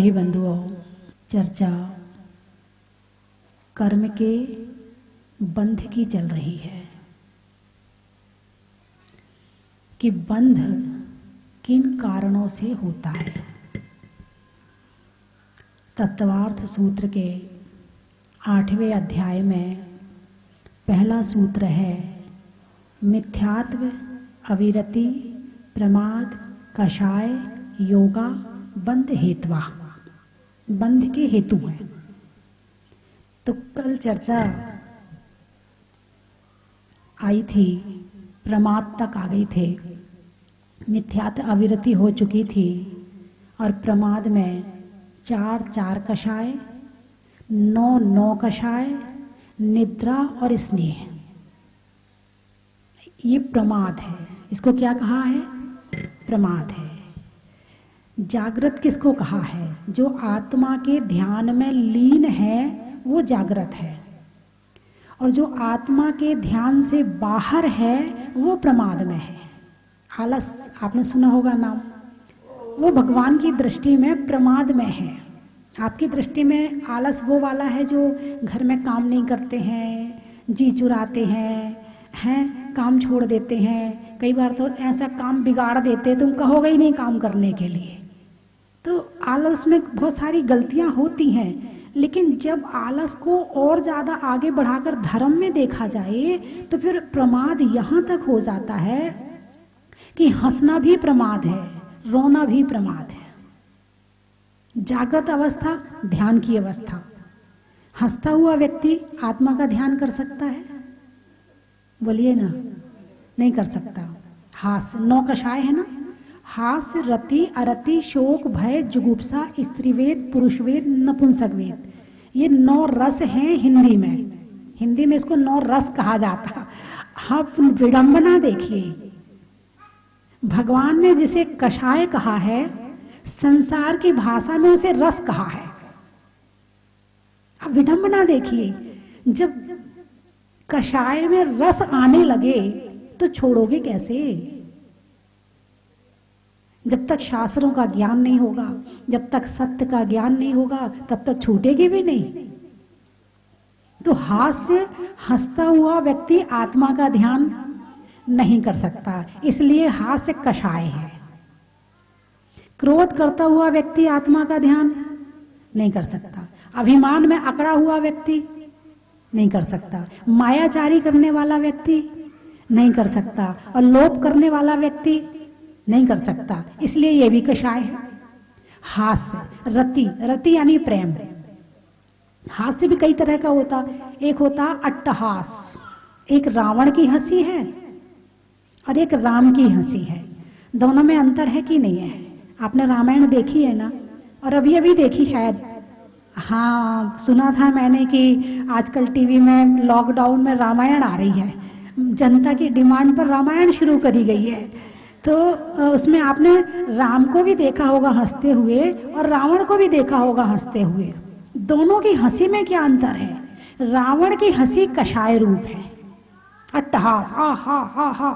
भाई बंधुओं, चर्चा कर्म के बंध की चल रही है कि बंध किन कारणों से होता है। तत्वार्थ सूत्र के 8वें अध्याय में पहला सूत्र है मिथ्यात्व, अविरति, प्रमाद, कषाय, योगा, बंध हेतवा। बंध के हेतु हैं। तो कल चर्चा आई थी, प्रमाद तक आ गई थे, मिथ्यात्व अविरति हो चुकी थी और प्रमाद में 4 कषाय, 9 कषाय, निद्रा और स्नेह, ये प्रमाद है। इसको क्या कहा है? प्रमाद है। जागृत किसको कहा है? जो आत्मा के ध्यान में लीन है वो जागृत है, और जो आत्मा के ध्यान से बाहर है वो प्रमाद में है। आलस आपने सुना होगा नाम, वो भगवान की दृष्टि में प्रमाद में है। आपकी दृष्टि में आलस वो वाला है जो घर में काम नहीं करते हैं, जी चुराते हैं, काम छोड़ देते हैं, कई बार तो ऐसा काम बिगाड़ देते तुम कहोगे ही नहीं काम करने के लिए। तो आलस में बहुत सारी गलतियां होती हैं, लेकिन जब आलस को और ज़्यादा आगे बढ़ाकर धर्म में देखा जाए तो फिर प्रमाद यहाँ तक हो जाता है कि हंसना भी प्रमाद है, रोना भी प्रमाद है। जागृत अवस्था ध्यान की अवस्था। हंसता हुआ व्यक्ति आत्मा का ध्यान कर सकता है? बोलिए ना, नहीं कर सकता। हास्य 9 कषाय है ना, हास्य, रति, अरति, शोक, भय, जुगुप्सा, स्त्रीवेद, पुरुषवेद, नपुंसकवेद, ये 9 रस हैं हिंदी में। हिंदी में इसको 9 रस कहा जाता। आप विडंबना देखिए, भगवान ने जिसे कषाय कहा है, संसार की भाषा में उसे रस कहा है। अब विडंबना देखिए, जब कषाय में रस आने लगे तो छोड़ोगे कैसे? जब तक शास्त्रों का ज्ञान नहीं होगा, जब तक सत्य का ज्ञान नहीं होगा, तब तक छूटेगी भी नहीं। तो हास्य, हंसता हुआ व्यक्ति आत्मा का ध्यान नहीं कर सकता, इसलिए हास्य कषाय है। क्रोध करता हुआ व्यक्ति आत्मा का ध्यान नहीं कर सकता। अभिमान में अकड़ा हुआ व्यक्ति नहीं कर सकता। मायाचारी करने वाला व्यक्ति नहीं कर सकता, और लोभ करने वाला व्यक्ति नहीं कर सकता, इसलिए ये भी कषाय है। हास्य, रति, रति यानी प्रेम। हास्य भी कई तरह का होता। एक होता अट्टहास, एक रावण की हंसी है और एक राम की हंसी है। दोनों में अंतर है कि नहीं है? आपने रामायण देखी है ना, और अभी अभी देखी शायद। हाँ, सुना था मैंने कि आजकल टीवी में लॉकडाउन में रामायण आ रही है, जनता की डिमांड पर रामायण शुरू करी गई है। तो उसमें आपने राम को भी देखा होगा हंसते हुए और रावण को भी देखा होगा हंसते हुए। दोनों की हंसी में क्या अंतर है? रावण की हंसी कषाय रूप है, अट्टहास, आ हा हा हा,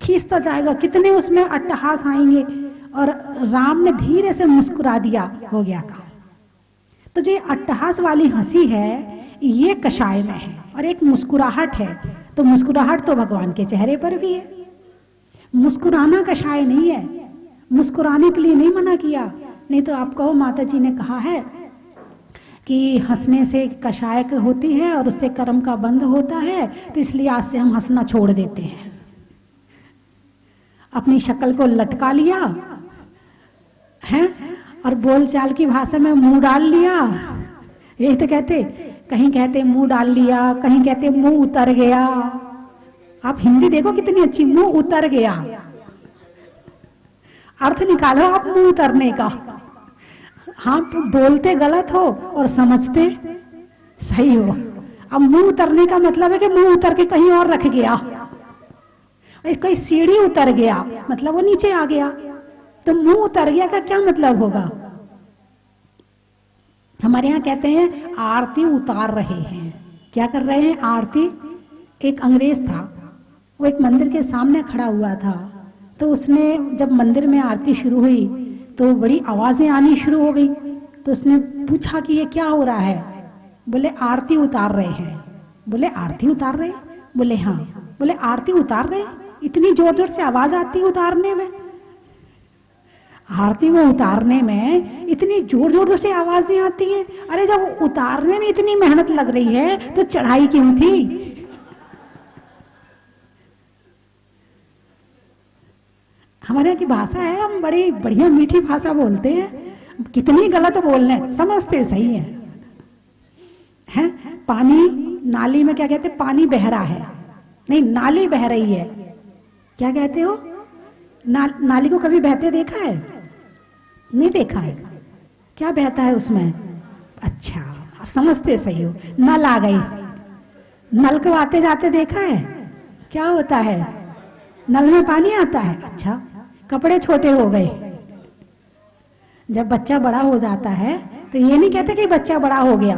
खींचता जाएगा, कितने उसमें अट्टहास आएंगे, और राम ने धीरे से मुस्कुरा दिया, हो गया काम। तो जो अट्टहास वाली हंसी है ये कषाय में है, और एक मुस्कुराहट है, तो मुस्कुराहट तो भगवान के चेहरे पर भी है। मुस्कुराना कषाय नहीं है, मुस्कुराने के लिए नहीं मना किया। नहीं तो आप कहो माता जी ने कहा है कि हंसने से कषाय होती है और उससे कर्म का बंध होता है, तो इसलिए आज से हम हंसना छोड़ देते हैं। अपनी शक्ल को लटका लिया है और बोलचाल की भाषा में मुंह डाल लिया। यही तो कहते, कहीं कहते मुंह डाल लिया, कहीं कहते मुंह उतर गया। आप हिंदी देखो कितनी अच्छी, मुंह उतर गया। अर्थ निकालो आप मुंह उतरने का। हाँ, बोलते गलत हो और समझते सही हो। अब मुंह उतरने का मतलब है कि मुंह उतर के कहीं और रख गया। कोई सीढ़ी उतर गया मतलब वो नीचे आ गया। तो मुंह उतर गया का क्या मतलब होगा? हमारे यहाँ कहते हैं आरती उतार रहे हैं। क्या कर रहे हैं? आरती। एक अंग्रेज था, वो एक मंदिर के सामने खड़ा हुआ था, तो उसने जब मंदिर में आरती शुरू हुई तो बड़ी आवाजें आनी शुरू हो गई। तो उसने पूछा कि ये क्या हो रहा है? बोले आरती उतार रहे हैं। बोले आरती उतार रहे हैं? बोले हाँ। बोले आरती उतार रहे हैं? इतनी जोर जोर से आवाज आती है उतारने में? आरती को उतारने में इतनी जोर जोर से आवाजें आती हैं? अरे जब उतारने में इतनी मेहनत लग रही है तो चढ़ाई क्यों थी? हमारे यहाँ की भाषा है, हम बड़ी बढ़िया मीठी भाषा बोलते हैं, कितनी गलत बोल रहे हैं, समझते सही है? पानी नाली में क्या कहते हैं? पानी बह रहा है, नहीं नाली बह रही है। क्या कहते हो? नाली को कभी बहते देखा है? नहीं देखा है। क्या बहता है उसमें? अच्छा, आप समझते सही हो। नल आ गई, नल को आते जाते देखा है? क्या होता है? नल में पानी आता है। अच्छा, कपड़े छोटे हो गए। जब बच्चा बड़ा हो जाता है तो ये नहीं कहते कि बच्चा बड़ा हो गया,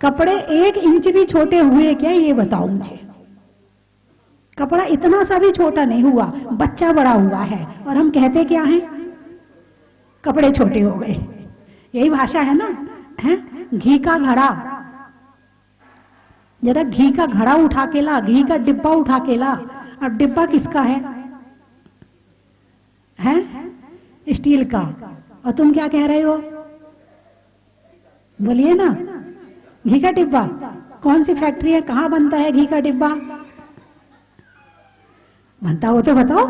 कपड़े 1 इंच भी छोटे हुए क्या, ये बताओ मुझे। कपड़ा इतना सा भी छोटा नहीं हुआ, बच्चा बड़ा हुआ है, और हम कहते क्या हैं? कपड़े छोटे हो गए। यही भाषा है ना? है घी का घड़ा, जरा घी का घड़ा उठा के ला, घी का डिब्बा उठा के ला। अब डिब्बा किसका है? स्टील का। और तुम क्या कह रहे हो? बोलिए ना। घी का डिब्बा कौन सी फैक्ट्री है, कहां बनता है घी का डिब्बा? बनता हो तो बताओ।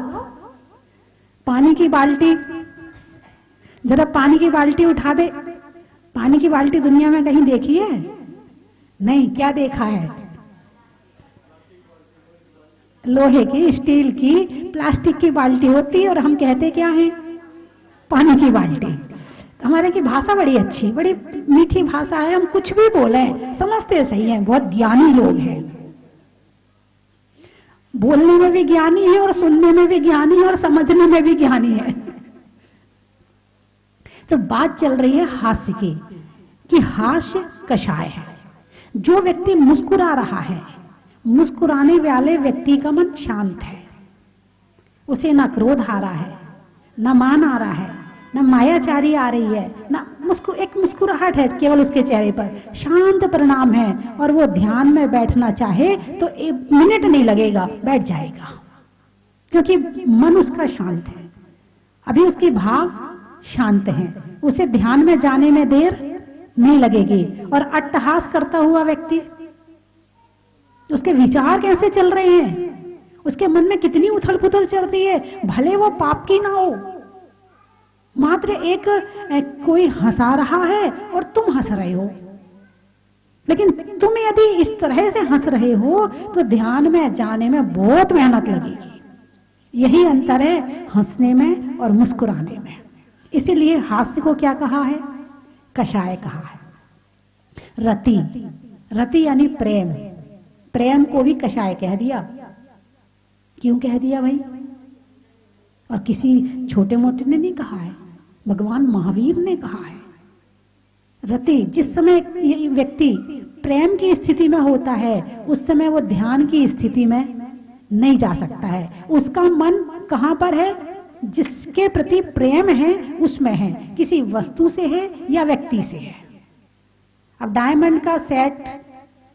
पानी की बाल्टी, जरा पानी की बाल्टी उठा दे। पानी की बाल्टी दुनिया में कहीं देखी है? नहीं। क्या देखा है? लोहे की, स्टील की, प्लास्टिक की बाल्टी होती है, और हम कहते क्या हैं? पानी की बाल्टी। हमारे की भाषा बड़ी अच्छी, बड़ी मीठी भाषा है, हम कुछ भी बोले समझते सही हैं, बहुत ज्ञानी लोग हैं। बोलने में भी ज्ञानी है, और सुनने में भी ज्ञानी है, और समझने में भी ज्ञानी है। तो बात चल रही है हास्य की, कि हास्य कषाय है। जो व्यक्ति मुस्कुरा रहा है, मुस्कुराने वाले व्यक्ति का मन शांत है, उसे ना क्रोध आ रहा है, ना मान आ रहा है, ना मायाचारी आ रही है, ना एक मुस्कुराहट है केवल उसके चेहरे पर, शांत परिणाम है। और वो ध्यान में बैठना चाहे तो 1 मिनट नहीं लगेगा, बैठ जाएगा, क्योंकि मन उसका शांत है, अभी उसके भाव शांत हैं, उसे ध्यान में जाने में देर नहीं लगेगी। और अट्टहास करता हुआ व्यक्ति, उसके विचार कैसे चल रहे हैं, उसके मन में कितनी उथल पुथल चल रही है, भले वो पाप की ना हो, मात्र एक कोई हंसा रहा है और तुम हंस रहे हो, लेकिन तुम यदि इस तरह से हंस रहे हो तो ध्यान में जाने में बहुत मेहनत लगेगी। यही अंतर है हंसने में और मुस्कुराने में। इसीलिए हास्य को क्या कहा है? कषाय कहा है। रति, रति यानी प्रेम, प्रेम को भी कषाय कह दिया। क्यों कह दिया भाई? और किसी छोटे मोटे ने नहीं कहा है, भगवान महावीर ने कहा है। रति, जिस समय ये व्यक्ति प्रेम की स्थिति में होता है उस समय वो ध्यान की स्थिति में नहीं जा सकता है। उसका मन कहां पर है? जिसके प्रति प्रेम है उसमें है, किसी वस्तु से है या व्यक्ति से है। अब डायमंड का सेट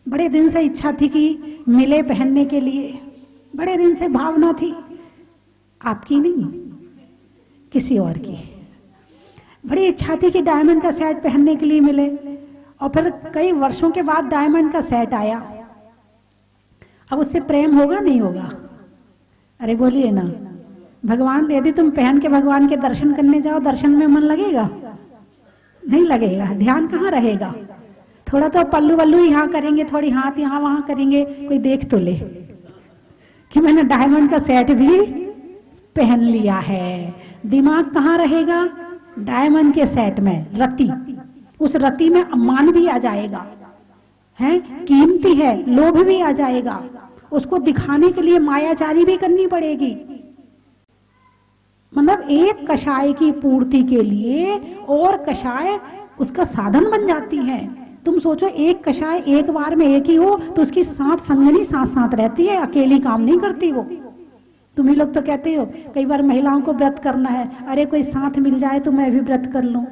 बड़े दिन से इच्छा थी कि मिले पहनने के लिए, बड़े दिन से भावना थी, आपकी नहीं किसी और की, बड़ी इच्छा थी कि डायमंड का सेट पहनने के लिए मिले, और फिर कई वर्षों के बाद डायमंड का सेट आया। अब उससे प्रेम होगा नहीं होगा? अरे बोलिए ना। भगवान, यदि तुम पहन के भगवान के दर्शन करने जाओ, दर्शन में मन लगेगा? नहीं लगेगा। ध्यान कहाँ रहेगा? थोड़ा तो पल्लू वल्लू यहाँ करेंगे, थोड़ी हाथ यहाँ वहां करेंगे, कोई देख तो ले कि मैंने डायमंड का सेट भी पहन लिया है। दिमाग कहाँ रहेगा? डायमंड के सेट में, रति। उस रति में मान भी आ जाएगा, है कीमती है, लोभ भी आ जाएगा, उसको दिखाने के लिए मायाचारी भी करनी पड़ेगी। मतलब एक कषाय की पूर्ति के लिए और कषाय उसका साधन बन जाती है। तुम सोचो, एक कषाय एक बार में एक ही हो तो उसकी साथ संगनी साथ साथ रहती है, अकेली काम नहीं करती वो। तुम्ही लोग तो कहते हो कई बार महिलाओं को व्रत करना है, अरे कोई साथ मिल जाए तो मैं भी व्रत कर लूं।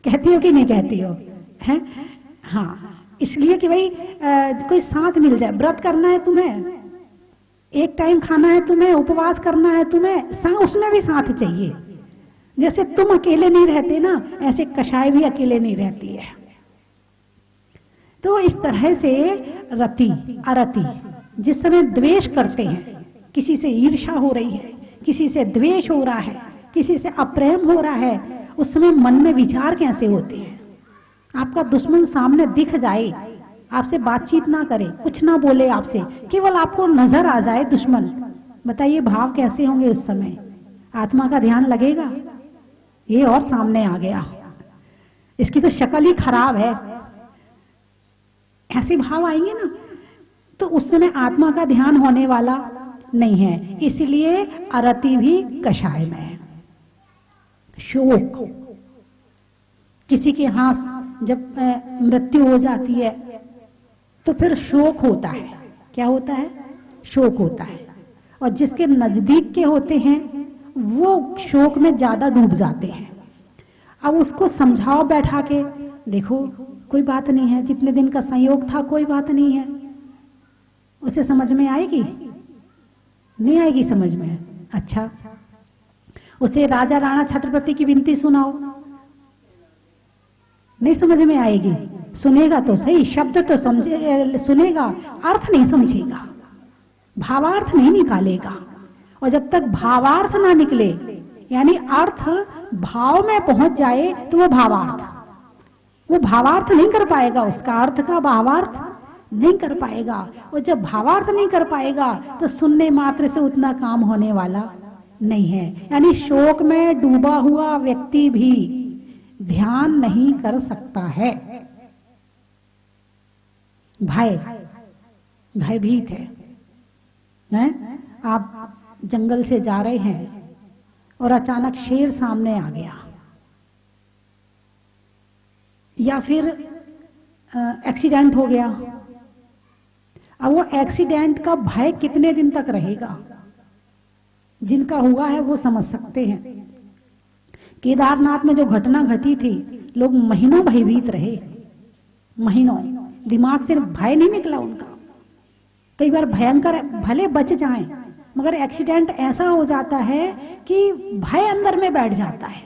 कहती हो कि नहीं कहती हो? हैं? हाँ, इसलिए कि भाई कोई साथ मिल जाए। व्रत करना है तुम्हें, एक टाइम खाना है तुम्हें, उपवास करना है तुम्हें, उसमें भी साथ चाहिए। जैसे तुम अकेले नहीं रहते ना, ऐसे कषाय भी अकेले नहीं रहती है। तो इस तरह से रति अरति, जिस समय द्वेष करते हैं, किसी से ईर्ष्या हो रही है, किसी से द्वेष हो रहा है, किसी से अप्रेम हो रहा है, उस समय मन में विचार कैसे होते हैं? आपका दुश्मन सामने दिख जाए, आपसे बातचीत ना करे, कुछ ना बोले आपसे, केवल आपको नजर आ जाए दुश्मन, बताइए भाव कैसे होंगे उस समय? आत्मा का ध्यान लगेगा? ये और सामने आ गया, इसकी तो शक्ल ही खराब है, ऐसे भाव आएंगे ना, तो उस समय आत्मा का ध्यान होने वाला नहीं है। इसलिए अरति भी कषाय में है। शोक, किसी के यहाँ जब मृत्यु हो जाती है तो फिर शोक होता है। क्या होता है? शोक होता है। और जिसके नजदीक के होते हैं वो शोक में ज्यादा डूब जाते हैं। अब उसको समझाओ बैठा के, देखो कोई बात नहीं है, जितने दिन का संयोग था कोई बात नहीं है, उसे समझ में आएगी? नहीं आएगी समझ में। अच्छा, उसे राजा राणा छत्रपति की विनती सुनाओ, नहीं समझ में आएगी। सुनेगा तो सही, शब्द तो समझे, सुनेगा, अर्थ नहीं समझेगा, भावार्थ नहीं निकालेगा। और जब तक भावार्थ ना निकले, यानी अर्थ भाव में पहुंच जाए, तो वो भावार्थ नहीं कर पाएगा, उसका अर्थ का भावार्थ नहीं कर पाएगा। और जब भावार्थ नहीं कर पाएगा तो सुनने मात्र से उतना काम होने वाला नहीं है। यानी शोक में डूबा हुआ व्यक्ति भी ध्यान नहीं कर सकता है। भयभीत है, हैं? आप जंगल से जा रहे हैं और अचानक शेर सामने आ गया, या फिर एक्सीडेंट हो गया। अब वो एक्सीडेंट का भय कितने दिन तक रहेगा? जिनका हुआ है वो समझ सकते हैं। केदारनाथ में जो घटना घटी थी, लोग महीनों भयभीत रहे, महीनों, दिमाग से भय नहीं निकला उनका। कई बार भयंकर, भले बच जाएं, मगर एक्सीडेंट ऐसा हो जाता है कि भय अंदर में बैठ जाता है।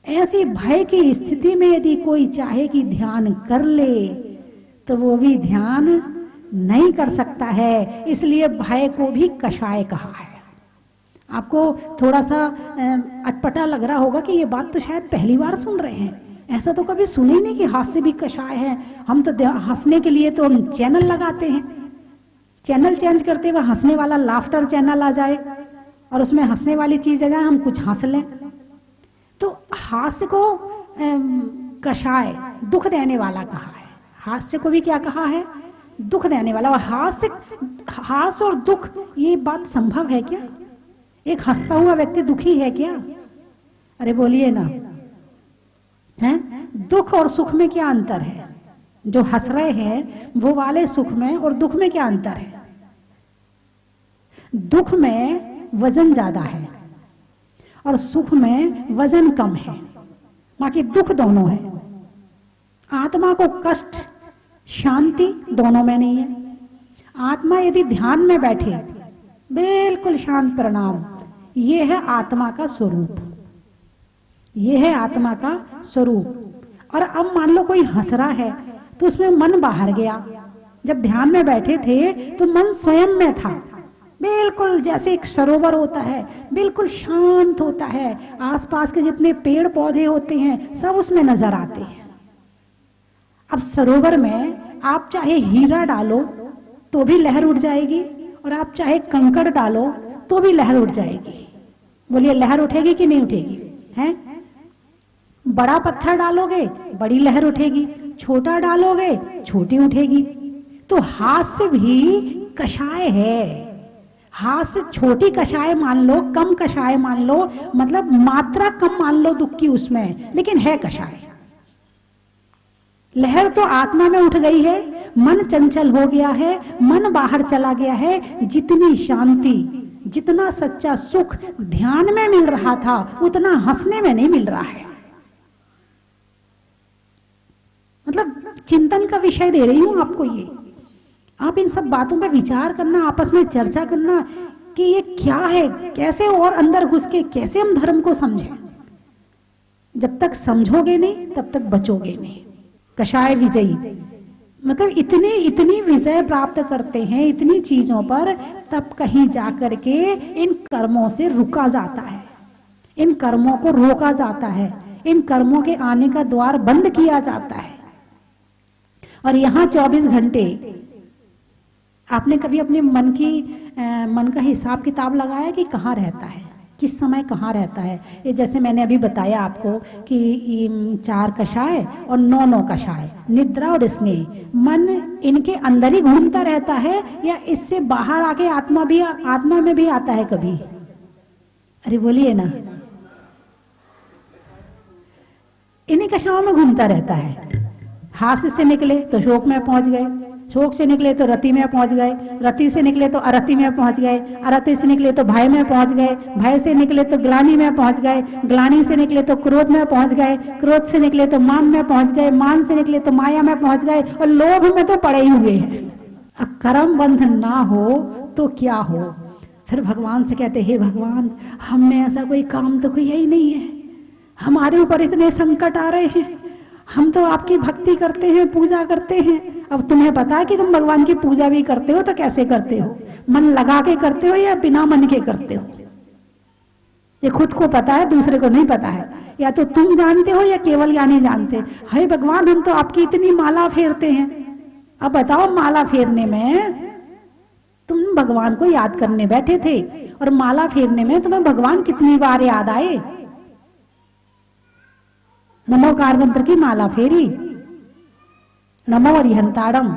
ऐसी भय की स्थिति में यदि कोई चाहे कि ध्यान कर ले, तो वो भी ध्यान नहीं कर सकता है। इसलिए भय को भी कषाय कहा है। आपको थोड़ा सा अटपटा लग रहा होगा कि ये बात तो शायद पहली बार सुन रहे हैं, ऐसा तो कभी सुने ही नहीं कि हास्य भी कषाय है। हम तो हंसने के लिए तो हम चैनल लगाते हैं, चैनल चेंज करते हुए हंसने वाला लाफ्टर चैनल आ जाए और उसमें हंसने वाली चीज आ जाए, हम कुछ हंस लें। तो हास्य को कषाय, दुख देने वाला कहा है। हास्य को भी क्या कहा है? दुख देने वाला। और हास्य और दुख, ये बात संभव है क्या? एक हंसता हुआ व्यक्ति दुखी है क्या? अरे बोलिए ना, हैं? दुख और सुख में क्या अंतर है? जो हंस रहे हैं वो वाले सुख में और दुख में क्या अंतर है? दुख में वजन ज्यादा है और सुख में वजन कम है, बाकी दुख दोनों है। आत्मा को कष्ट शांति दोनों में नहीं है। आत्मा यदि ध्यान में बैठे, बिल्कुल शांत प्रणाम, ये है आत्मा का स्वरूप, ये है आत्मा का स्वरूप। और अब मान लो कोई हंस रहा है तो उसमें मन बाहर गया। जब ध्यान में बैठे थे तो मन स्वयं में था, बिल्कुल जैसे एक सरोवर होता है, बिल्कुल शांत होता है। आसपास के जितने पेड़ पौधे होते हैं सब उसमें नजर आते हैं। अब सरोवर में आप चाहे हीरा डालो तो भी लहर उठ जाएगी, और आप चाहे कंकड़ डालो तो भी लहर उठ जाएगी। बोलिए, लहर उठेगी कि नहीं उठेगी? हैं? बड़ा पत्थर डालोगे बड़ी लहर उठेगी, छोटा डालोगे छोटी उठेगी। तो हास्य भी कषाय है। हास्य छोटी कषाय मान लो, कम कषाय मान लो, मतलब मात्रा कम मान लो दुख की उसमें, लेकिन है कषाय। लहर तो आत्मा में उठ गई है, मन चंचल हो गया है, मन बाहर चला गया है। जितनी शांति, जितना सच्चा सुख ध्यान में मिल रहा था, उतना हंसने में नहीं मिल रहा है। विषय दे रही हूं आपको। ये आप इन सब बातों पे विचार करना, आपस में चर्चा करना कि ये क्या है, कैसे और अंदर घुस के कैसे हम धर्म को समझें। जब तक समझोगे नहीं तब तक बचोगे नहीं। कषाय विजयी मतलब इतनी विजय प्राप्त करते हैं इतनी चीजों पर, तब कहीं जाकर के इन कर्मों से रुका जाता है, इन कर्मों को रोका जाता है, इन कर्मों के आने का द्वार बंद किया जाता है। और यहाँ 24 घंटे आपने कभी अपने मन का हिसाब किताब लगाया कि कहाँ रहता है, किस समय कहाँ रहता है? ये जैसे मैंने अभी बताया आपको कि 4 कषाय और 9 कषाय, निद्रा और स्नेह, मन इनके अंदर ही घूमता रहता है या इससे बाहर आके आत्मा में भी आता है कभी? अरे बोलिए ना। इन्हीं कषायों में घूमता रहता है। हास्य से निकले तो शोक में पहुंच गए, शोक से निकले तो रति में पहुंच गए, रति से निकले तो अरति में पहुंच गए, अरति से निकले तो भय में पहुंच गए, भय से निकले तो ग्लानि में पहुंच गए, ग्लानि से निकले तो क्रोध में पहुंच गए, क्रोध से निकले तो मान में पहुंच गए, मान से निकले तो माया में पहुंच गए, और लोभ में तो पड़े ही हुए हैं। अब कर्म बंधन ना हो तो क्या हो? फिर भगवान से कहते, हे भगवान, हमने ऐसा कोई काम तो किया ही नहीं है, हमारे ऊपर इतने संकट आ रहे हैं, हम तो आपकी भक्ति करते हैं, पूजा करते हैं। अब तुम्हें पता है कि तुम भगवान की पूजा भी करते हो तो कैसे करते हो? मन लगा के करते हो या बिना मन के करते हो? ये खुद को पता है, दूसरे को नहीं पता है। या तो तुम जानते हो या केवल ज्ञानी जानते। हे भगवान, हम तो आपकी इतनी माला फेरते हैं। अब बताओ, माला फेरने में तुम भगवान को याद करने बैठे थे और माला फेरने में तुम्हें भगवान कितनी बार याद आए? नमोकार मंत्र की माला फेरी, नमो अरिहंताड़म,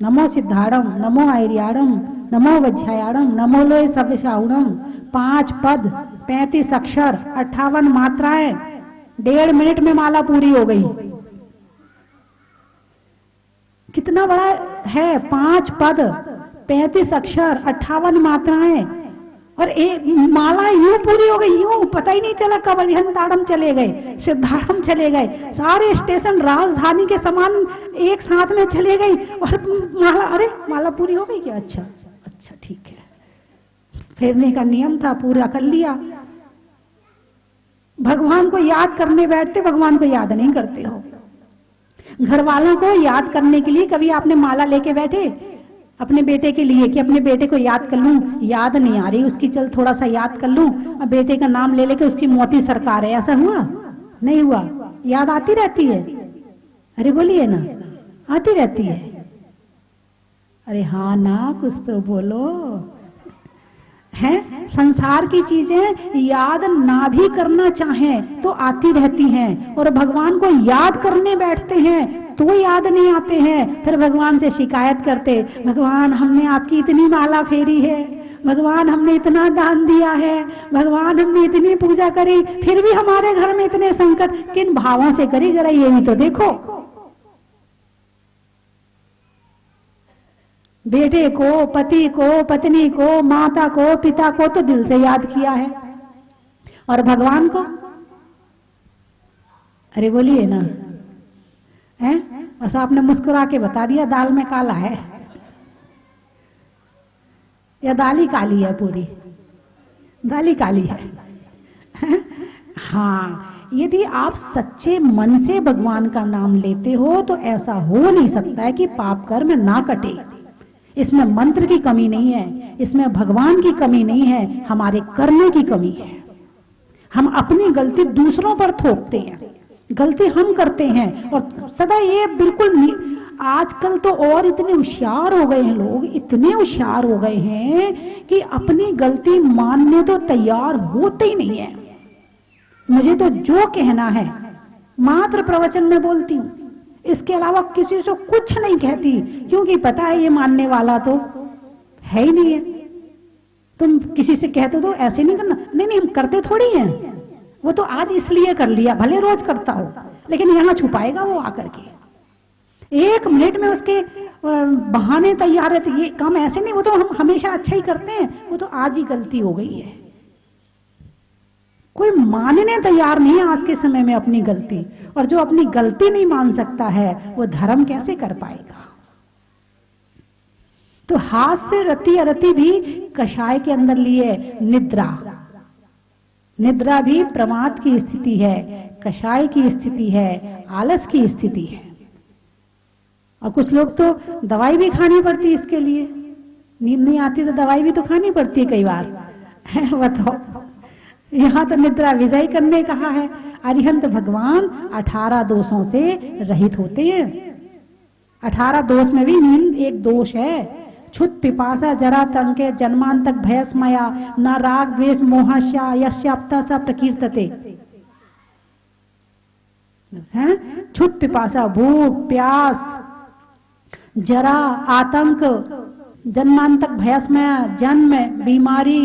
नमो सिद्धाड़म, नमो आयर्याड़म, नमो वज्रायाड़म, नमो लोय सव्यशाउणम। 5 पद, 35 अक्षर, 58 मात्राएं, 1.5 मिनट में माला पूरी हो गई। कितना बड़ा है? 5 पद, 35 अक्षर, 58 मात्राएं, और एक माला यूं पूरी हो गई, यूं पता ही नहीं चला कब अरिहंताड़म चले गए, सिद्धाड़म चले गए, सारे स्टेशन राजधानी के समान एक साथ में चले गई और माला, अरे माला पूरी हो गई क्या? अच्छा ठीक है, फेरने का नियम था, पूरा कर लिया। भगवान को याद करने बैठते, भगवान को याद नहीं करते हो। घर वालों को याद करने के लिए कभी आपने माला लेके बैठे अपने बेटे के लिए कि अपने बेटे को याद कर लूं, याद नहीं आ रही उसकी, चल थोड़ा सा याद कर लूं, अब बेटे का नाम ले लेके उसकी मोती सरकार है, ऐसा हुआ? नहीं हुआ। याद आती रहती है। अरे बोलिए ना, आती रहती है। अरे हाँ ना, कुछ तो बोलो। हैं, संसार की चीजें याद ना भी करना चाहें तो आती रहती हैं, और भगवान को याद करने बैठते हैं तो याद नहीं आते हैं। फिर भगवान से शिकायत करते, भगवान हमने आपकी इतनी माला फेरी है, भगवान हमने इतना दान दिया है, भगवान हमने इतनी पूजा करी, फिर भी हमारे घर में इतने संकट। किन भावों से करी, जरा ये भी तो देखो। बेटे को, पति को, पत्नी को, माता को, पिता को तो दिल से याद किया है, और भगवान को? अरे बोलिए ना, हैं? बस आपने मुस्कुरा के बता दिया दाल में काला है, या दाल ही काली है, पूरी दाल ही काली है। हाँ, यदि आप सच्चे मन से भगवान का नाम लेते हो तो ऐसा हो नहीं सकता है कि पाप कर्म ना कटे। इसमें मंत्र की कमी नहीं है, इसमें भगवान की कमी नहीं है, हमारे कर्मों की कमी है। हम अपनी गलती दूसरों पर थोपते हैं, गलती हम करते हैं, और सदा ये बिल्कुल। आजकल तो और इतने होशियार हो गए हैं लोग, इतने होशियार हो गए हैं कि अपनी गलती मानने तो तैयार होते ही नहीं है। मुझे तो जो कहना है मात्र प्रवचन में बोलती हूँ, इसके अलावा किसी से कुछ नहीं कहती, क्योंकि पता है ये मानने वाला तो है ही नहीं है। तुम किसी से कहते तो ऐसे नहीं करना, नहीं हम करते थोड़ी हैं, वो तो आज इसलिए कर लिया, भले रोज करता हो, लेकिन यहाँ छुपाएगा वो आकर के। 1 मिनट में उसके बहाने तैयार रहते, ये काम ऐसे नहीं, वो तो हम हमेशा अच्छा ही करते हैं, वो तो आज ही गलती हो गई है। कोई मानने तैयार नहीं है आज के समय में अपनी गलती, और जो अपनी गलती नहीं मान सकता है वो धर्म कैसे कर पाएगा। तो हाथ से रति अरति भी कषाय के अंदर लिए निद्रा, निद्रा भी प्रमाद की स्थिति है, कषाय की स्थिति है, आलस की स्थिति है। और कुछ लोग तो दवाई भी खानी पड़ती है इसके लिए, नींद नहीं आती तो दवाई भी तो खानी पड़ती है कई बार, बताओ। यहाँ तो निद्रा विजय करने कहा है। अरिहंत भगवान 18 दोषों से रहित होते हैं। 18 दोष में भी नींद एक दोष है। क्षुत पिपासा जरा तंके जन्मांतक भयस्मया न राग द्वेष मोहस्या यस्याप्ता सा प्रकीर्तते। हैं क्षुत पिपासा, भूख प्यास, जरा आतंक, जन्मांतक भयस्मया जन्म बीमारी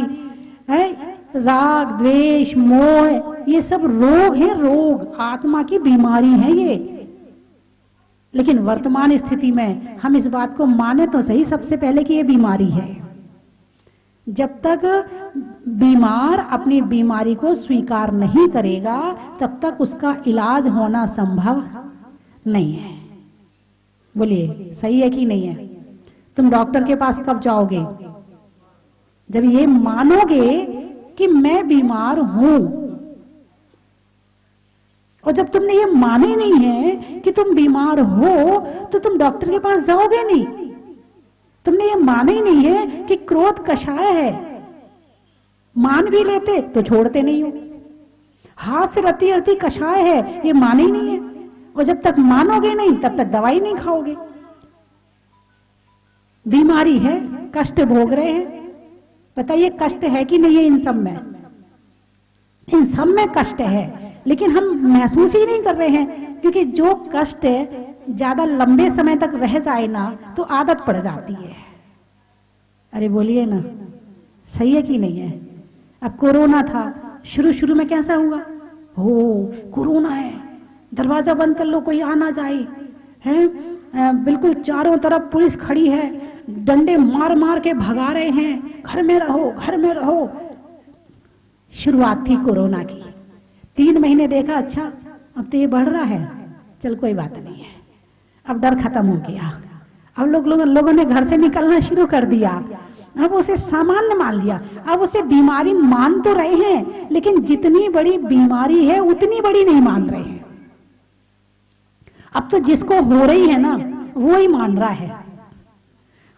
है, राग द्वेष मोह, ये सब रोग है, रोग आत्मा की बीमारी है ये। लेकिन वर्तमान स्थिति में हम इस बात को माने तो सही सबसे पहले कि ये बीमारी है। जब तक बीमार अपनी बीमारी को स्वीकार नहीं करेगा तब तक उसका इलाज होना संभव नहीं है। बोलिए सही है कि नहीं है? तुम डॉक्टर के पास कब जाओगे? जब ये मानोगे कि मैं बीमार हूं। और जब तुमने ये माने नहीं है कि तुम बीमार हो तो तुम डॉक्टर के पास जाओगे नहीं। तुमने ये माने ही नहीं है कि क्रोध कषाय है, मान भी लेते तो छोड़ते नहीं हो। हाथ से रति अरति कषाय है, ये माने ही नहीं है। और जब तक मानोगे नहीं तब तक दवाई नहीं खाओगे। बीमारी है, कष्ट भोग रहे हैं, बताइए कष्ट है कि नहीं है? इन सब में, इन सब में कष्ट है, लेकिन हम महसूस ही नहीं कर रहे हैं। क्योंकि जो कष्ट ज्यादा लंबे समय तक रह जाए ना तो आदत पड़ जाती है। अरे बोलिए ना, सही है कि नहीं है? अब कोरोना था, शुरू शुरू में कैसा हुआ? हो कोरोना है, दरवाजा बंद कर लो, कोई आ ना जाए, हैं बिल्कुल चारों तरफ पुलिस खड़ी है, डंडे मार मार के भगा रहे हैं, घर में रहो घर में रहो। शुरुआत थी कोरोना की, 3 महीने देखा अच्छा अब तो ये बढ़ रहा है, चल कोई बात नहीं है, अब डर खत्म हो गया। अब लोगों ने घर से निकलना शुरू कर दिया, अब उसे सामान्य मान लिया। अब उसे बीमारी मान तो रहे हैं लेकिन जितनी बड़ी बीमारी है उतनी बड़ी नहीं मान रहे हैं। अब तो जिसको हो रही है ना वो ही मान रहा है,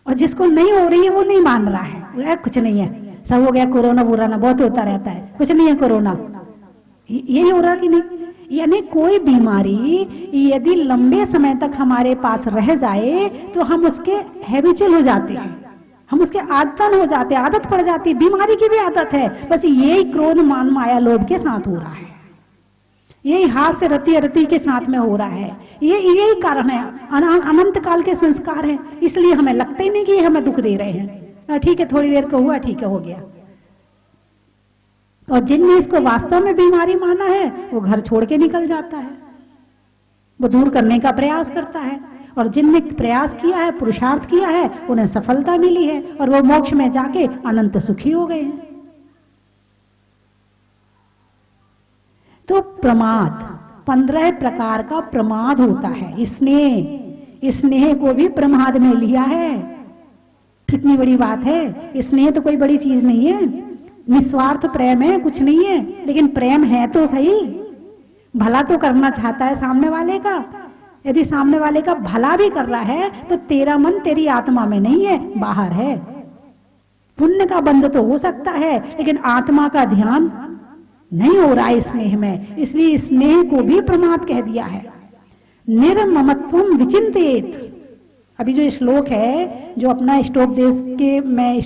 और जिसको नहीं हो रही है वो नहीं मान रहा है। वो कुछ नहीं है, सब हो गया, कोरोना बुराना बहुत होता रहता है, कुछ नहीं है कोरोना, यही हो रहा कि नहीं? यानी कोई बीमारी यदि लंबे समय तक हमारे पास रह जाए तो हम उसके हैबिचुअल हो जाते हैं, हम उसके आदतन हो जाते हैं, आदत पड़ जाती है। बीमारी की भी आदत है, बस यही क्रोध मान माया लोभ के साथ हो रहा है, यही हाथ से रति अरति के साथ में हो रहा है। यही कारण है, अनंत काल के संस्कार हैं, इसलिए हमें लगता ही नहीं कि हमें दुख दे रहे हैं। ठीक है थोड़ी देर को हुआ, ठीक है हो गया। और जिनने इसको वास्तव में बीमारी माना है वो घर छोड़ के निकल जाता है, वो दूर करने का प्रयास करता है। और जिनने प्रयास किया है, पुरुषार्थ किया है, उन्हें सफलता मिली है और वो मोक्ष में जाके अनंत सुखी हो गए हैं। तो प्रमाद, 15 प्रकार का प्रमाद होता है। स्नेह, स्नेह को भी प्रमाद में लिया है। कितनी बड़ी बात है, स्नेह तो कोई बड़ी चीज नहीं है, निस्वार्थ प्रेम है, कुछ नहीं है, लेकिन प्रेम है तो सही, भला तो करना चाहता है सामने वाले का। यदि सामने वाले का भला भी कर रहा है तो तेरा मन तेरी आत्मा में नहीं है, बाहर है। पुण्य का बंध तो हो सकता है लेकिन आत्मा का ध्यान नहीं हो रहा है स्नेह में, इसलिए स्नेह को भी प्रमाद कह दिया है। निर्ममत्वम विचिंतेत, अभी जो श्लोक है जो अपना स्टॉप देश के में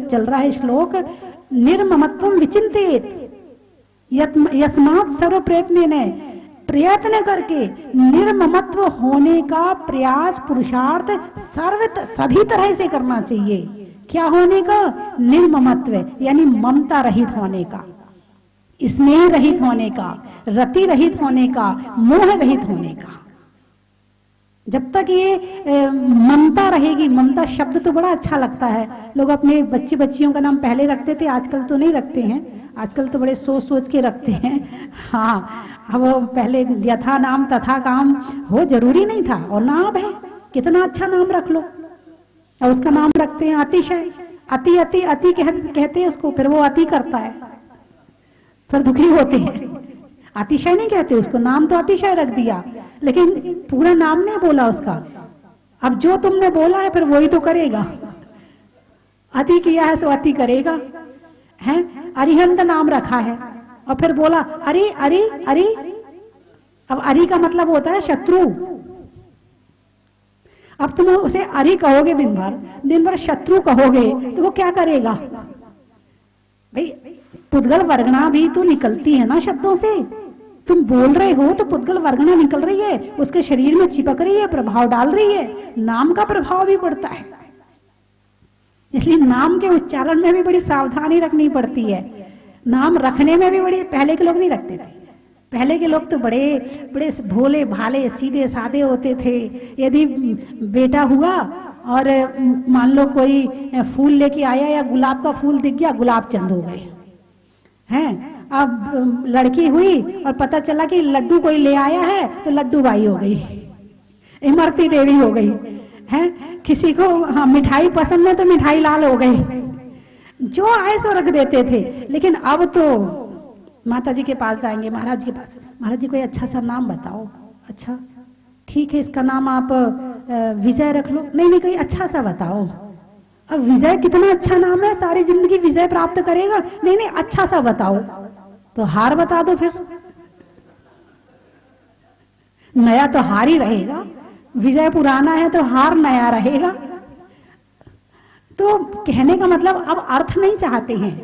चल रहा है श्लोक, निर्ममत्वम विचिंतेत यस्मात् सर्व प्रयत्न ने, प्रयत्न करके निर्ममत्व होने का प्रयास पुरुषार्थ सभी तरह से करना चाहिए। क्या होने का? निर्ममत्व, यानी ममता रहित होने का, स्नेह रहित होने का, रति रहित होने का, मोह रहित होने का। जब तक ये ममता रहेगी, ममता शब्द तो बड़ा अच्छा लगता है, लोग अपने बच्चे बच्चियों का नाम पहले रखते थे, आजकल तो नहीं रखते हैं, आजकल तो बड़े सोच सोच के रखते हैं। हाँ, अब पहले यथा नाम तथा काम हो जरूरी नहीं था, और नाम है, कितना अच्छा नाम रख लो। और उसका नाम रखते हैं अतिशय, अति अति अति कहते हैं उसको, फिर वो अति करता है, फिर दुखी होते हैं। अतिशय नहीं कहते उसको, नाम तो अतिशय रख दिया, लेकिन पूरा नाम नहीं बोला उसका। अब जो तुमने बोला है फिर वही तो करेगा, अति किया है सो अति करेगा, है। अरिहंत नाम रखा है और फिर बोला अरे अरे अरे। अब अरि का मतलब होता है शत्रु। अब तुम उसे अरि कहोगे दिन भर शत्रु कहोगे तो वो क्या करेगा भाई? पुद्गल वर्गणा भी तो निकलती है ना शब्दों से, तुम बोल रहे हो तो पुद्गल वर्गणा निकल रही है, उसके शरीर में चिपक रही है, प्रभाव डाल रही है, नाम का प्रभाव भी पड़ता है। इसलिए नाम के उच्चारण में भी बड़ी सावधानी रखनी पड़ती है, नाम रखने में भी बड़ी, पहले के लोग नहीं रखते थे, पहले के लोग तो बड़े बड़े भोले भाले सीधे साधे होते थे। यदि बेटा हुआ और मान लो कोई फूल लेके आया या गुलाब का फूल दिख गया, गुलाब चंद हो गए हैं। अब लड़की हुई और पता चला कि लड्डू कोई ले आया है तो लड्डू बाई हो गई, इमरती देवी हो गई, है। किसी को हाँ मिठाई पसंद है तो मिठाई लाल हो गई, जो आए सो रख देते थे। लेकिन अब तो माता जी के पास जाएंगे, महाराज के पास, महाराज जी कोई अच्छा सा नाम बताओ। अच्छा ठीक है, इसका नाम आप विजय रख लो। नहीं नहीं, कोई अच्छा सा बताओ। अब विजय कितना अच्छा नाम है, सारी जिंदगी विजय प्राप्त करेगा। नहीं नहीं, अच्छा सा बताओ। तो हार बता दो फिर, नया तो हार ही रहेगा, विजय पुराना है तो हार नया रहेगा। तो कहने का मतलब अब अर्थ नहीं चाहते हैं,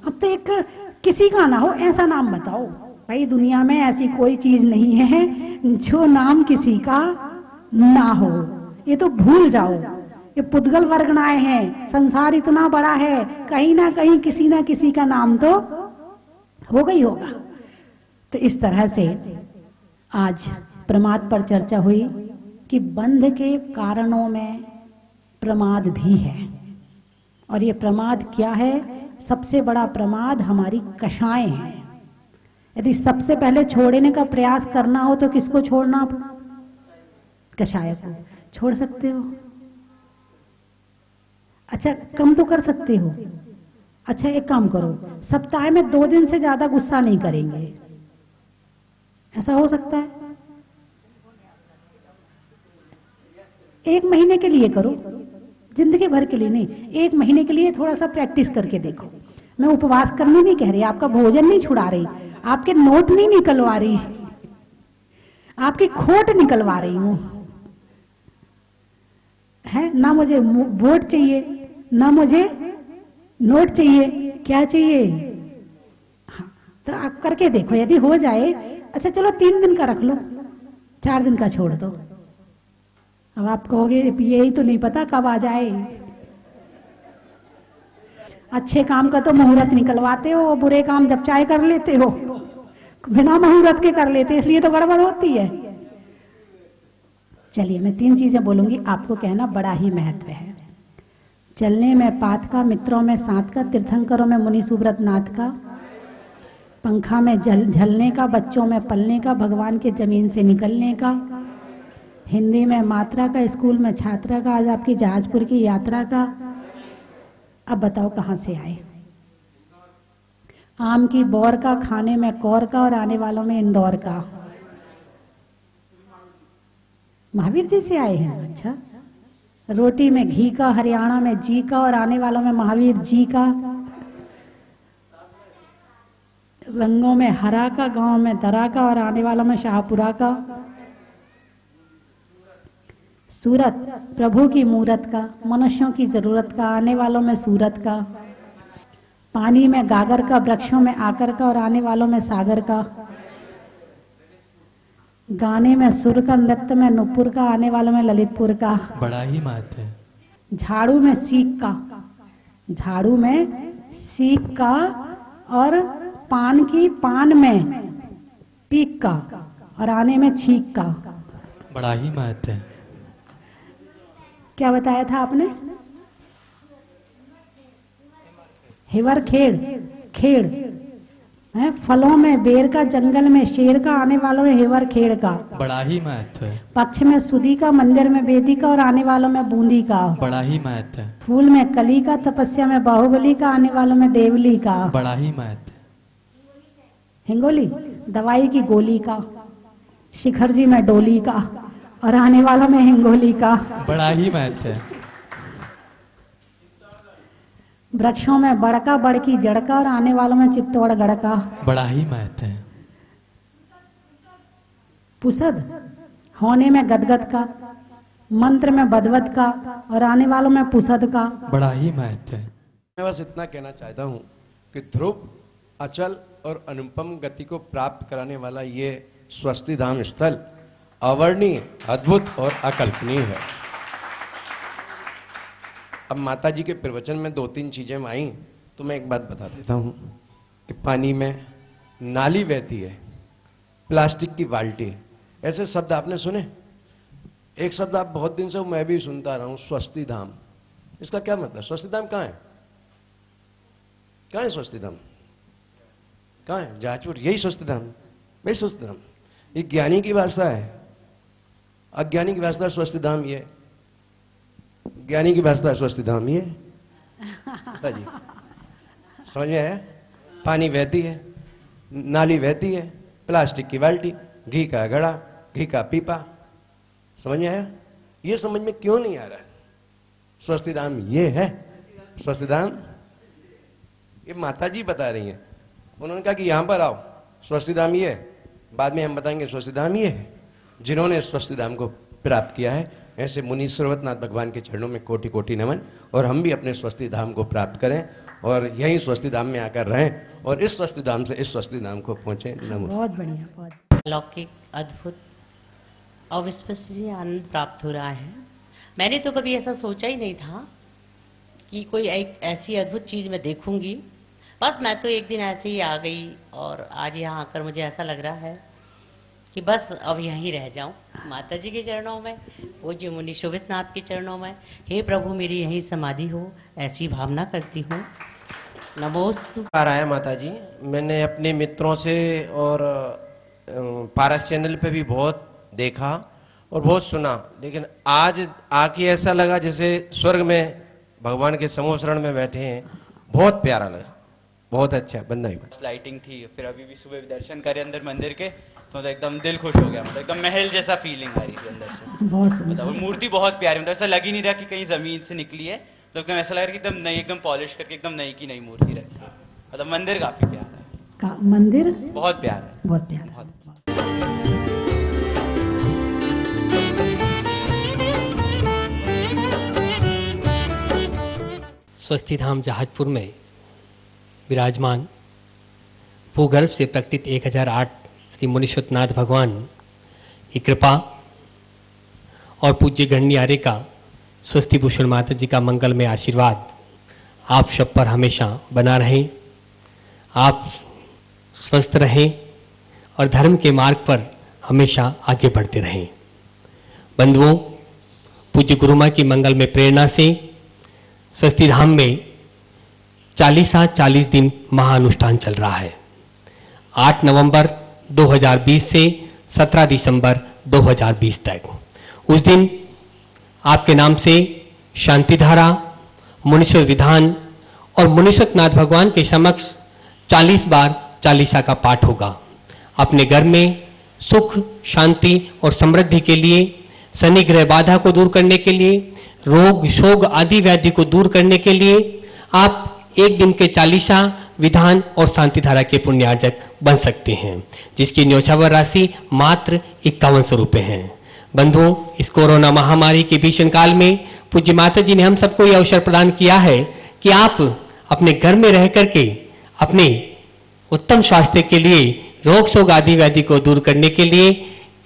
अब तो एक किसी का ना हो ऐसा नाम बताओ। भाई दुनिया में ऐसी कोई चीज नहीं है जो नाम किसी का ना हो, ये तो भूल जाओ। ये पुद्गल वर्गणाएं हैं, संसार इतना बड़ा है, कहीं ना कहीं किसी ना किसी का नाम तो होगा ही होगा। तो इस तरह से आज प्रमाद पर चर्चा हुई कि बंध के कारणों में प्रमाद भी है। और ये प्रमाद क्या है? सबसे बड़ा प्रमाद हमारी कषाएं हैं। यदि सबसे पहले छोड़ने का प्रयास करना हो तो किसको छोड़ना? कषाय को। छोड़ सकते हो? अच्छा, कम तो कर सकते हो। अच्छा एक काम करो, सप्ताह में 2 दिन से ज्यादा गुस्सा नहीं करेंगे, ऐसा हो सकता है? 1 महीने के लिए करो, जिंदगी भर के लिए नहीं, 1 महीने के लिए थोड़ा सा प्रैक्टिस करके देखो। मैं उपवास करने नहीं कह रही, आपका भोजन नहीं छुड़ा रही, आपके नोट नहीं निकलवा रही, आपकी खोट निकलवा रही हूं, है ना। मुझे वोट चाहिए ना, मुझे नोट चाहिए। क्या चाहिए? हाँ, तो आप करके देखो, यदि हो जाए। अच्छा चलो 3 दिन का रख लो, 4 दिन का छोड़ दो। अब आप कहोगे यही तो नहीं पता कब आ जाए। अच्छे काम का तो मुहूर्त निकलवाते हो, बुरे काम जब चाहे कर लेते हो, बिना मुहूर्त के कर लेते, इसलिए तो गड़बड़ होती है। चलिए मैं 3 चीजें बोलूंगी, आपको कहना बड़ा ही महत्व है। चलने में पात का, मित्रों में साथ का, तीर्थंकरों में मुनि सुब्रत नाथ का, पंखा में झलने का, बच्चों में पलने का, भगवान के जमीन से निकलने का, हिंदी में मात्रा का, स्कूल में छात्रा का, आज आपकी जहाजपुर की यात्रा का। अब बताओ कहां से आए? आम की बौर का, खाने में कौर का, और आने वालों में इंदौर का। महावीर जी से आए हैं। अच्छा, रोटी में घी का, हरियाणा में जी का, और आने वालों में महावीर जी का। रंगों में हरा का, गांव में दरा का, और आने वालों में शाहपुरा का। सूरत प्रभु की मूरत का, मनुष्यों की जरूरत का, आने वालों में सूरत का। पानी में गागर का, वृक्षों में आकर का, और आने वालों में सागर का। गाने में सुर का, नृत्य में नुपुर का, आने वालों में ललितपुर का। बड़ा ही महत्व है। झाड़ू में सीख का, झाड़ू में सीख का, और पान की पान में पीक का, और आने में छीक का। बड़ा ही महत्व है। क्या बताया था आपने? हिवर खेड़, खेड़ है। फलों में बेर का, जंगल में शेर का, आने वालों में हिवर खेड़ का। बड़ा ही महत्व है। पक्ष में सुधी का, मंदिर में बेदी का और आने वालों में बूंदी का। बड़ा ही महत्व है। फूल में कली का, तपस्या में बाहुबली का, आने वालों में देवली का। बड़ा ही महत्व है। हिंगोली दवाई की गोली का, शिखर जी में डोली का और आने वालों में हिंगोली का। बड़ा ही महत्व है। वृक्षों में बड़का, बड़की जड़का और आने वालों में चित्तौड़गढ़ का। बड़ा ही महत्व है। पुसद होने में गदगद का, मंत्र में बदवद का और आने वालों में पुसद का। बड़ा ही महत्व है। मैं बस इतना कहना चाहता हूँ कि ध्रुव, अचल और अनुपम गति को प्राप्त कराने वाला ये स्वस्ति धाम स्थल अवर्णीय, अद्भुत और अकल्पनीय है। अब माता जी के प्रवचन में 2-3 चीजें आई तो मैं एक बात बता देता हूँ कि पानी में नाली बहती है, प्लास्टिक की बाल्टी है, ऐसे शब्द आपने सुने? एक शब्द आप बहुत दिन से मैं भी सुनता रहा हूँ, स्वस्ति धाम। इसका क्या मतलब? स्वस्ति धाम कहाँ है? कहाँ है स्वस्ति धाम? कहाँ है? जहाजपुर, यही स्वस्ति धाम, वही स्वस्ति धाम। ये ज्ञानी की भाषा है, अज्ञानी की भाषा स्वस्ति धाम ये, ज्ञानी की भाषा स्वस्ति धाम ये। जी समझ में आया? पानी बहती है, नाली बहती है, प्लास्टिक की बाल्टी, घी का घड़ा, घी का पीपा। समझ में आया? ये समझ में क्यों नहीं आ रहा है? स्वस्ति धाम ये है। स्वस्ति धाम ये माता जी बता रही हैं। उन्होंने कहा कि यहां पर आओ, स्वस्ति धाम ये है। बाद में हम बताएंगे स्वस्ति धाम ये है। जिन्होंने स्वस्ति धाम को प्राप्त किया है, ऐसे मुनि सर्वतनाथ भगवान के चरणों में कोटि कोटि नमन। और हम भी अपने स्वस्ति धाम को प्राप्त करें और यही स्वस्ति धाम में आकर रहें और इस स्वस्ति धाम से इस स्वस्ति धाम को पहुंचे। नमो। बहुत बढ़िया, बहुत अलौकिक, अद्भुत, अविश्वसनीय आनंद प्राप्त हो रहा है। मैंने तो कभी ऐसा सोचा ही नहीं था कि कोई एक ऐसी अद्भुत चीज़ मैं देखूंगी। बस मैं तो एक दिन ऐसे ही आ गई और आज यहाँ आकर मुझे ऐसा लग रहा है कि बस अब यहीं रह जाऊं, माता जी के चरणों में, वो जो मुनि शोभितनाथ के चरणों में। हे प्रभु, मेरी यहीं समाधि हो, ऐसी भावना करती हूँ। नमोस्तु। आ रहा है माता जी, मैंने अपने मित्रों से और पारस चैनल पे भी बहुत देखा और बहुत सुना, लेकिन आज आके ऐसा लगा जैसे स्वर्ग में भगवान के समूह शरण में बैठे हैं। बहुत प्यारा लगा, बहुत अच्छा। बंदाई लाइटिंग थी, फिर अभी भी सुबह दर्शन करे अंदर मंदिर के, तो एकदम दिल खुश हो गया। मतलब एकदम महल जैसा फीलिंग आ रही थी अंदर से। बहुत मतलब मूर्ति बहुत प्यारी, मतलब ऐसा लग ही नहीं रहा कि कहीं जमीन से निकली है, तो एकदम ऐसा लग रहा है कि एकदम नई, एकदम पॉलिश करके एकदम नई की नई मूर्ति रखी है। मतलब मंदिर काफी प्यारा है। मंदिर बहुत प्यारा है, बहुत प्यारा। स्वस्ति धाम जहाजपुर में विराजमान भूगर्भ से प्रकटित 1008 श्री मुनिशोतनाथ भगवान की कृपा और पूज्य गणनी आर्य का स्वस्ति भूषण माता जी का मंगलमय आशीर्वाद आप सब पर हमेशा बना रहे। आप स्वस्थ रहें और धर्म के मार्ग पर हमेशा आगे बढ़ते रहें। बंधुओं, पूज्य गुरु माँ की मंगल में प्रेरणा से स्वस्ति धाम में 40 दिन महाअनुष्ठान चल रहा है। 8 नवंबर 2020 से 17 दिसंबर 2020 तक। उस दिन आपके नाम से शांतिधारा, मुनीश्वर विधान और मुनीश्वरनाथ भगवान के समक्ष 40 बार चालीसा का पाठ होगा। अपने घर में सुख, शांति और समृद्धि के लिए, शनि ग्रह बाधा को दूर करने के लिए, रोग शोग आदि व्याधि को दूर करने के लिए आप एक दिन के चालीसा, विधान और शांतिधारा के पुण्यार्जक बन सकते हैं, जिसकी न्योछावर राशि मात्र 5100 रुपये है। बंधुओं, इस कोरोना महामारी के भीषण काल में पूज्य माता जी ने हम सबको यह अवसर प्रदान किया है कि आप अपने घर में रह करके अपने उत्तम स्वास्थ्य के लिए, रोग शोग आदि व्याधि को दूर करने के लिए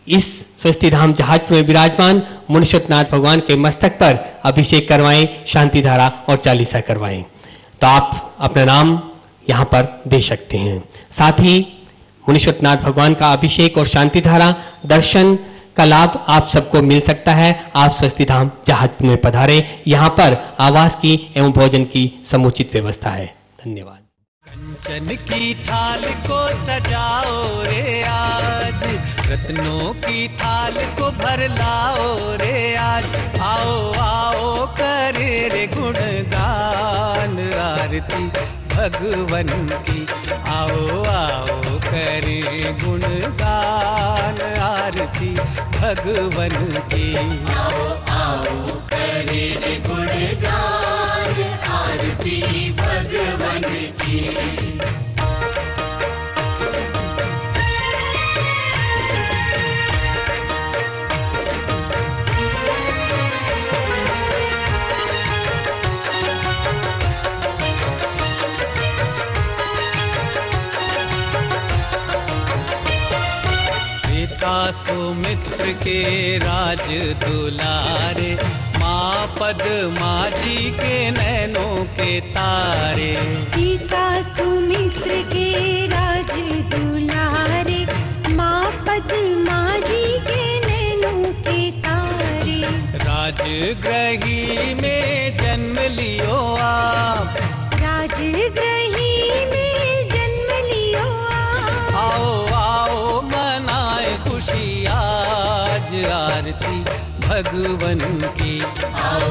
इस स्वस्ति धाम जहाजपुर में विराजमान मुनीश्वरनाथ भगवान के मस्तक पर अभिषेक करवाएं, शांतिधारा और चालीसा करवाएं। तो आप अपना नाम यहाँ पर दे सकते हैं। साथ ही मुनीश्वरनाथ भगवान का अभिषेक और शांतिधारा दर्शन का लाभ आप सबको मिल सकता है। आप स्वस्ति धाम जहाजपुर में पधारे। यहाँ पर आवास की एवं भोजन की समुचित व्यवस्था है। धन्यवाद। कंचन की थाल को सजाओ रे आज, रत्नों की थाल को भर लाओ रे आज। आओ आओ करे रे गुणगान आरती भगवन की। आओ आओ करे गुणगान आरती भगवन की। आओ आओ करे रे गुणगान आरती भगवन की। सुमित्र के राज दुलारे, माँ पद्मा जी के नैनों के तारे। पिता सुमित्र के राज दुलारे, माँ पद्मा जी के नैनों के तारे। राजगृही में जन्म लियो आप, राजगृही में जन्म लियो आप। आओ आओ मनाए खुशी आज आरती भगवन की। आओ